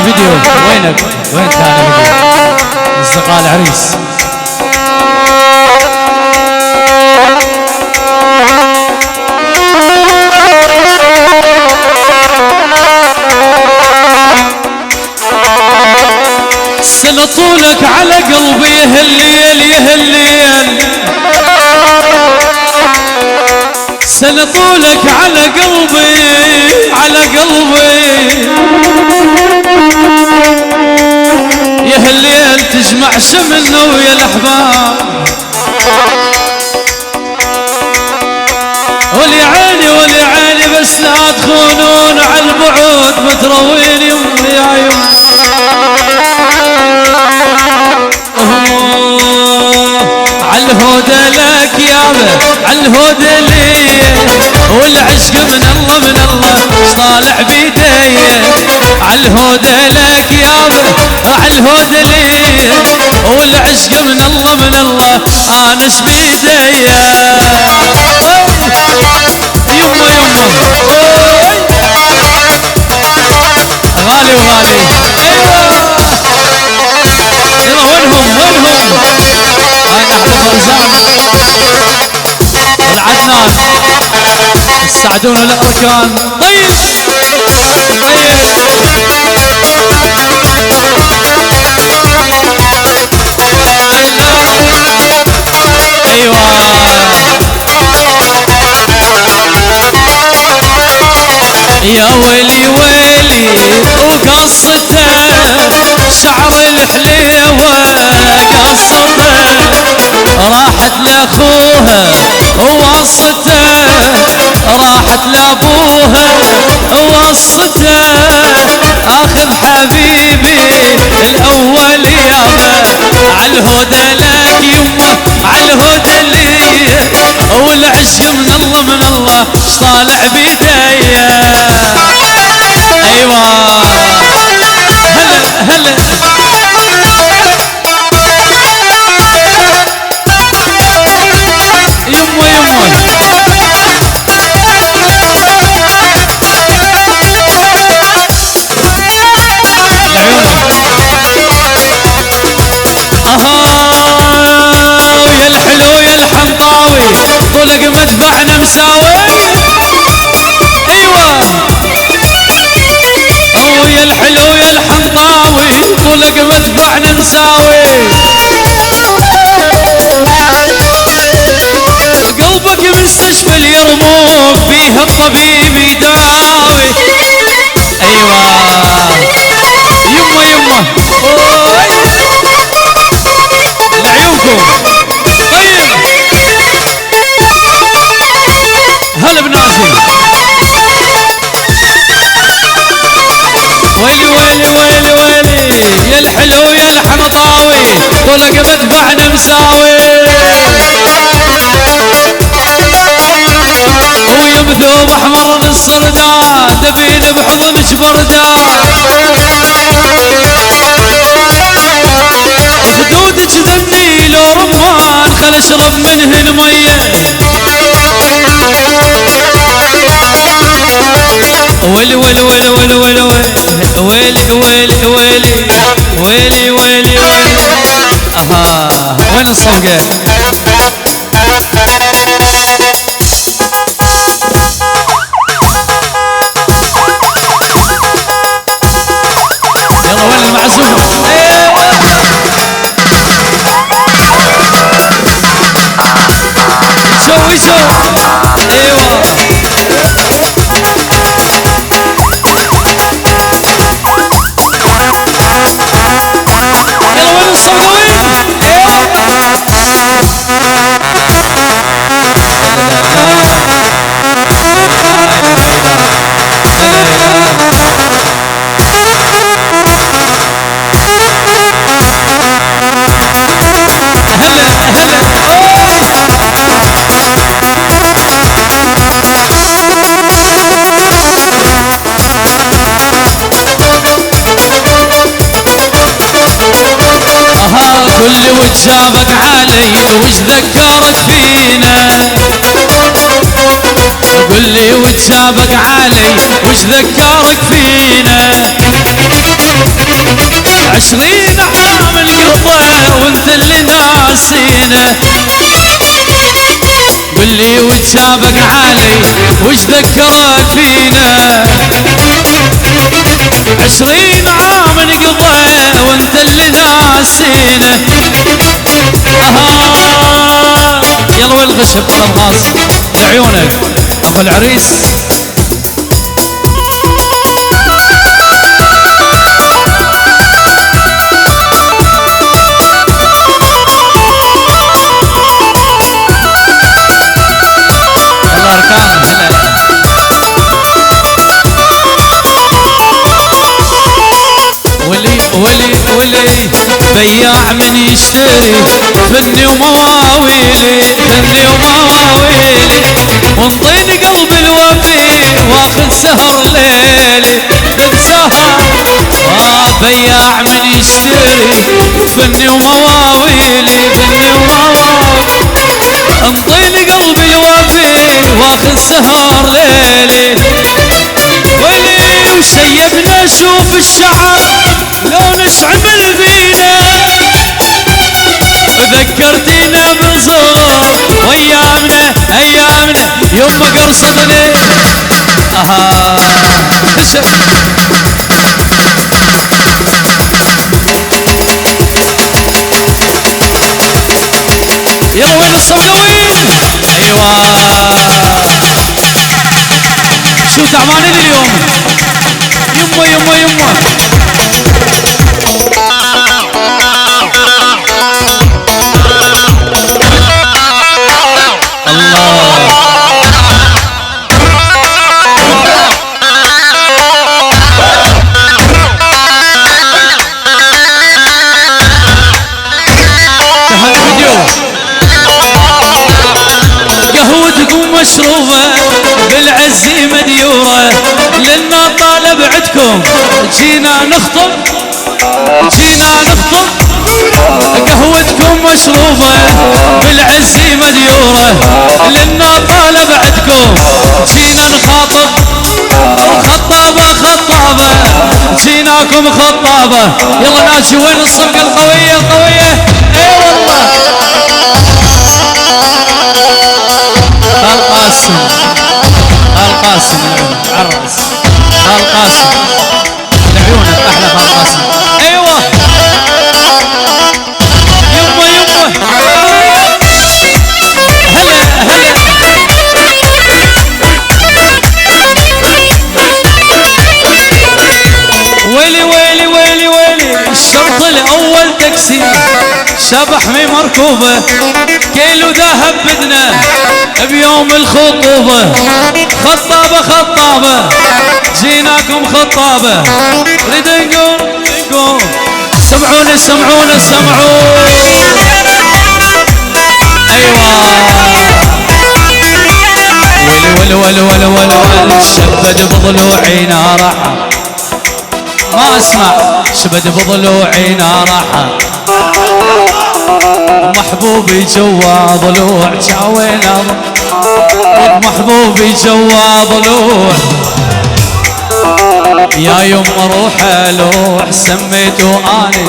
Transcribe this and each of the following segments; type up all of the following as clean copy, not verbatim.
فيديو. وينك؟ وين ثاني فيديو؟ اصدقاء العريس. سنة طولك على قلبي يهالليل يهالليل، سنة طولك على قلبي على قلبي يهالليل تجمع شملنا ويا الأحباب. ولي عيني ولي عيني بس لا تخونون على البعود متروين يمي يا يمي. عالهودة لك يابا عالهودة لي، والعشق من الله من الله صالح بيدي. عالهودة لك يابا عالهودة لي، والعشق من الله من الله انس بيدي. يما يما غالي وغالي. ايوه وينهم وينهم؟ هاي احلى فرزان العدنان يساعدونا الاركان. طيب يا ويلي ويلي وقصته شعر الحليوة قصته، راحت لاخوها ووصته، راحت لابوها ووصته. اخذ حبيبي الاول يابا عالهدى لك يمه عالهدى لي، والعشق من الله من الله طالع بيدي. ايوه هلا هلا يمه يمه ويا الحلو يا الحنطاوي طلق مدفعنا مساوي. ايوه ويا الحلو يا الحنطاوي طلق مدفعنا مساوي. قلبك مستشفى اليرموك فيها الطبيب يداوي. ايوه يمه يمه لعيونكم. طيب هلا بنازل. ويلي ويلي ويلي ويلي يا الحلو يا الحنطاوي طلق مدفعنا مساوي. ويا مثوب احمر بالصردان دبين بحضنك بردان. خدودك ذني لو رمان خل اشرب منهن ميه. ويلي ويلي ويلي ويلي ويلي ويلي ويلي ويلي ويلي ويلي اها وين الصفقه؟ يلا وين المعزوم؟ شو شو ايوه يلا وين الصفقه؟ كل وجابك علي وش ذكرك فينا؟ قل لي وجابك علي وش ذكرك فينا؟ 20 عام القضى وانت اللي ناسينه. واللي وتسابق علي وش ذكرك فينا. 20 عام انقضى وانت اللي ناسينه. يلا وين الغشب الغاص لعيونك اخو العريس. ولي بياع من يشتري فني ومواويلي فني ومواويلي وانطيني قلب الوفي واخذ سهر ليلي بسهر. بياع من يشتري فني ومواويلي فني ومواويلي انطيني قلب الوفي واخذ سهر ليلي. ولي وسيبنا شوف الشعر لو نشعمل فينا. ذكرتينا بالصغر وايامنا ايامنا يوم ما قرصتني. خشب يلا وين الصبلوين. ايوه شو تعبانين اليوم. يمه يمه يمه مشروبة بالعز مديورة لنا طالب عدكم جينا نخطب جينا نخطب. قهوتكم مشروبة بالعز مديورة لنا طالب عدكم جينا نخاطب. خطابة خطابة جيناكم خطابة. يلا ناجي وين الصفقة القوية القوية. اي والله القاسم القاسم عرس القاسم لعيونك احلى القاسم. ايوه يمه يمه هلا هلا. ويلي ويلي ويلي ويلي الشرط الاول تاكسي شبح مي مركوبه كيلو ذهب بدنا بيوم الخطوبة. خطابة خطابة جيناكم خطابة. نريد نقول سمعونا سمعونا سمعونا. ايوه ول ول ول ول ول شبد بضلوعي نارحة. ما اسمع شبد بضلوعي نارحة. محبوبي جوا ضلوع جاوينا محبوبي جوا ضلوع. يا يما روح لوح سميته اني.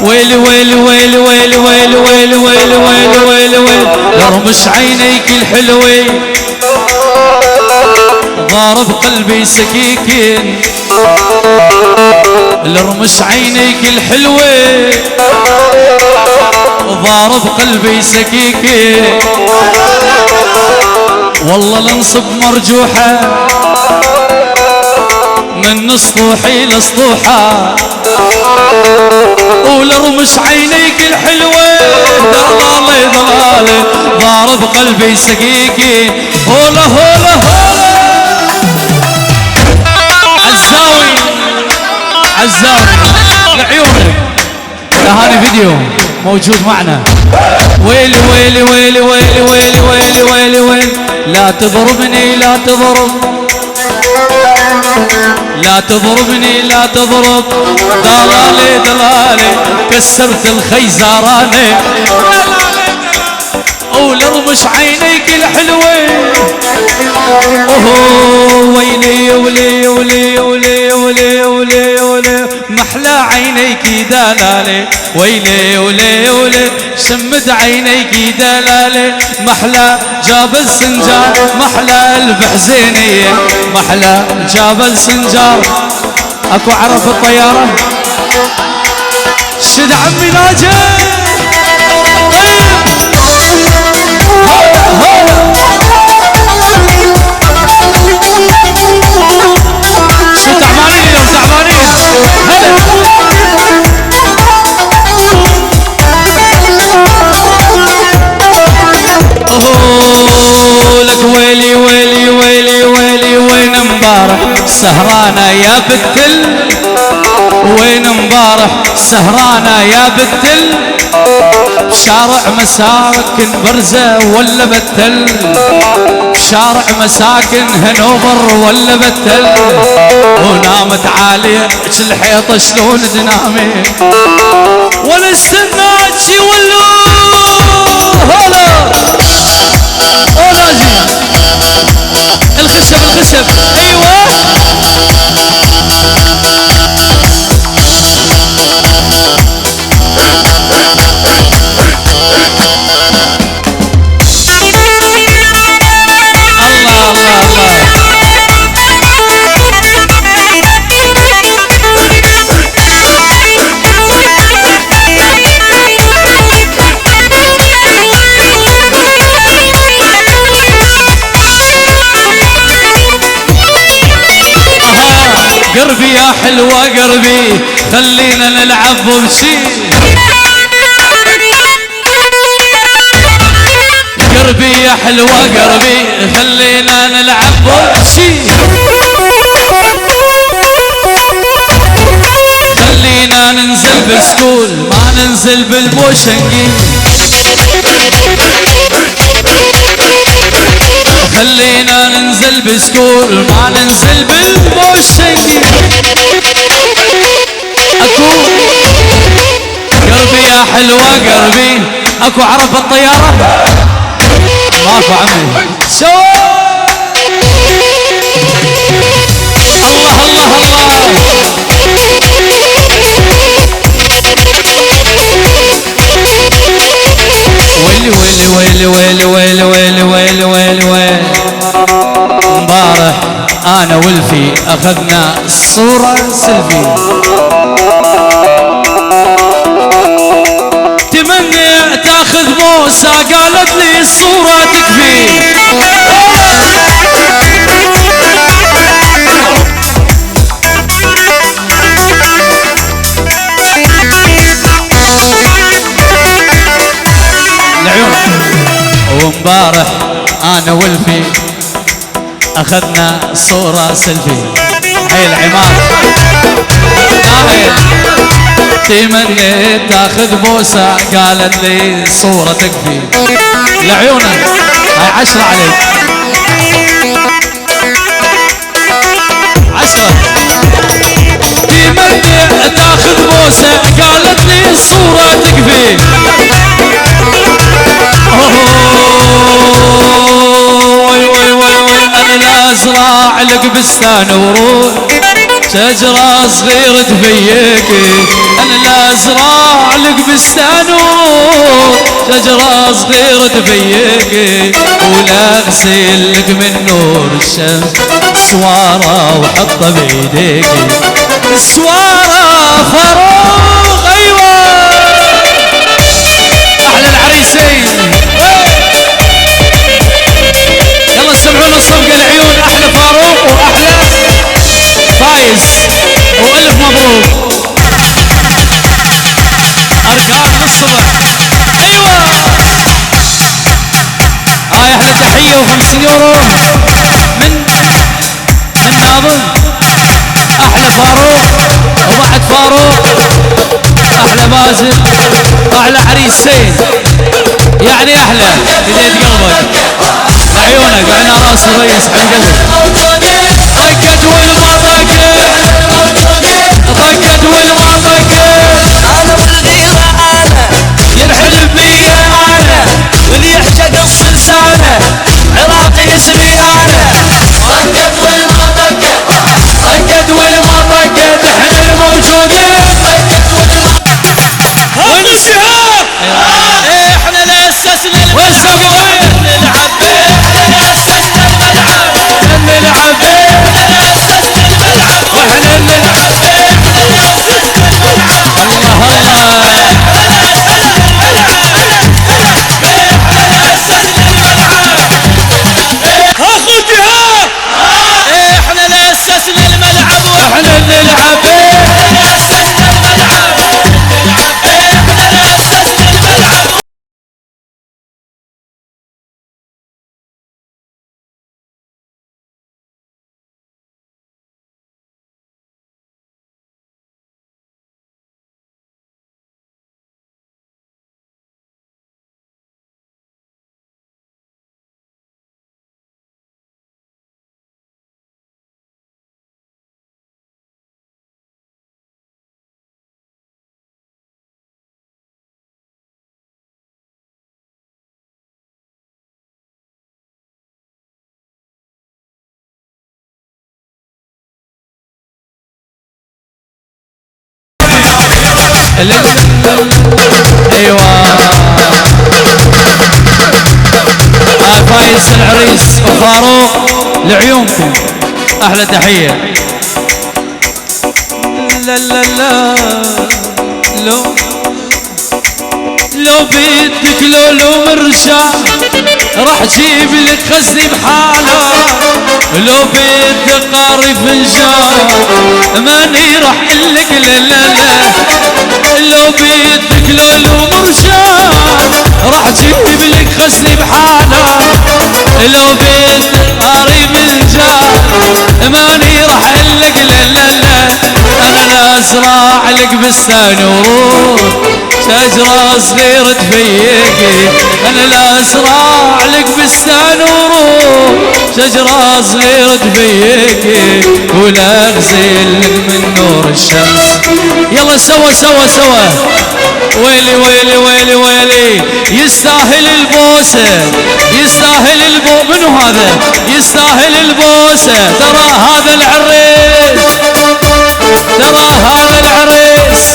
ويلي ويلي ويلي ويلي ويلي ويلي ويلي ويلي ويلي ويلي لرمش عينيك الحلوة ضارب قلبي سكيكين. لرمش عينيك الحلوة ضارب قلبي سكيكين. والله لنصب مرجوحة من سطوحي لسطوحة. ولرمش عينيك الحلوة ضلالي ضلالي ضارب قلبي سكيكين. هولا هولا هولا عزاوي عزاوي لعيونك. هاني فيديو موجود معنا. ويلي ويلي ويلي ويلي ويلي ويلي ويلي ويلي لا تضربني لا تضرب لا تضربني لا تضرب. ضلالي ضلالي كسرت الخيزراني. ولرمش عينيك الحلوة. اوه ويلي ولي ولي ولي ولي ولي ولي محلى عينيك دلالي ويلي ولي ولي شمد عينيك دلالي محلى جبل سنجار محلى البحزينية محلى جبل سنجار اكو عرف الطيارة شد عمي ناجي شو تعبانين اليوم تعبانين هلا لك ويلي ويلي ويلي ويلي وين امبارح سهرانة يا بتل وين امبارح سهرانة يا بتل شارع مساكن برزة ولا بتل شارع مساكن هنوفر ولا بتل ونامت عالية الحيطة شلون تنامي ولا استناجي ولا هلا ولازم الخشب الخشب ايوه قربي يا حلوة قربي خلينا نلعب بشي قربي يا حلوة قربي خلينا نلعب بشي خلينا ننزل بالسكول ما ننزل بالبوشنجي خلينا ننزل بسكول ما ننزل بالبوشنجي اكو قربي يا حلوة قربي اكو عرب الطيارة ماكو عمي شو الله الله الله ويلي ويلي ويلي ويلي ويلي ويلي ويلي ويلي مبارح انا والفي اخذنا صورة سيلفي تمنى تاخذ موسى قالت لي الصورة تكفي ومبارح انا والفي اخذنا صورة سيلفي هاي العماد تمنيت تاخذ بوسة قالت لي صورة تكفي لعيونك هاي 10 عليك 10 تمنيت تاخذ بوسة قالت لي صورة تكفي انا لا ازرع لك بستان ورود شجرة صغيرة تفيكي انا لا ازرع لك بستان ورود شجرة صغيرة تفيكي ولا اغسل لك من نور الشمس سوارة وحطها بايديكي سوارة فاروق ايوه احلى العريسين يلا سمعونا الصفقة العيون احلى فاروق واحلى فايز والف مبروك ارقام للصبح ايوه هاي احلى تحية و50 يورو من ناظم احلى فاروق وبعد فاروق احلى بازل احلى عريسين يعني احلى بديت قلبك لعيونك وعنا راس الريس حنقلب طقت والما طقت طقت والما طقت انا والغيرة انا ينحلف بيا انا واللي يحشق الصلصانة عراقي اسمي انا طقت والما طقت طقت والما طقت احنا الموجودين ايوه فايز العريس وفاروق لعيونكم احلى تحيه. لا لا لا لو بيدك لولو مرشا راح جيب لك خزي بحاله، لو بيدك قاري فنجان ماني راح لك لا لا لا، لو بيدك لولو مرشا راح جيب لك خزي بحاله، لو بيدك قاري فنجان ماني راح لك لا لا لا، انا لا ازرع لك بستان ورود شجرة صغيرة تفيقي، أنا لا أزرع لك بستان ورود شجرة صغيرة تفيقي، ولا أغزل لك من نور الشمس. يلا سوا سوا سوا، ويلي ويلي ويلي ويلي، يستاهل البوسة يستاهل منو هذا؟ يستاهل البوسة، ترى هذا العريس ترى هذا العريس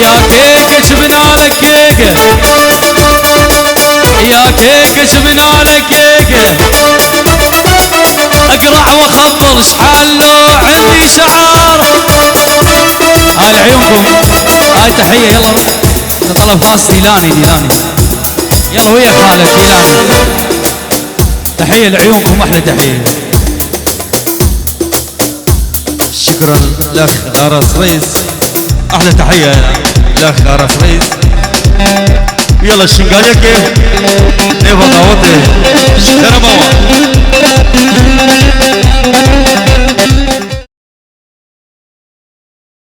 يا كيكة جبنا لك كيكة، يا كيكة جبنا لك كيكة، اقرع واخبر شحال عندي شعار. هاي عيونكم، هاي تحية. يلا طلب خاص ديلاني يلا ويا خالد ديلاني، تحية لعيونكم احلى تحية. شكرا لأخ غارس ريس، احلى تحية لأخ غارس ريس. يلا الشنقاية كيف؟ ايه بغاوته شكرا ماما.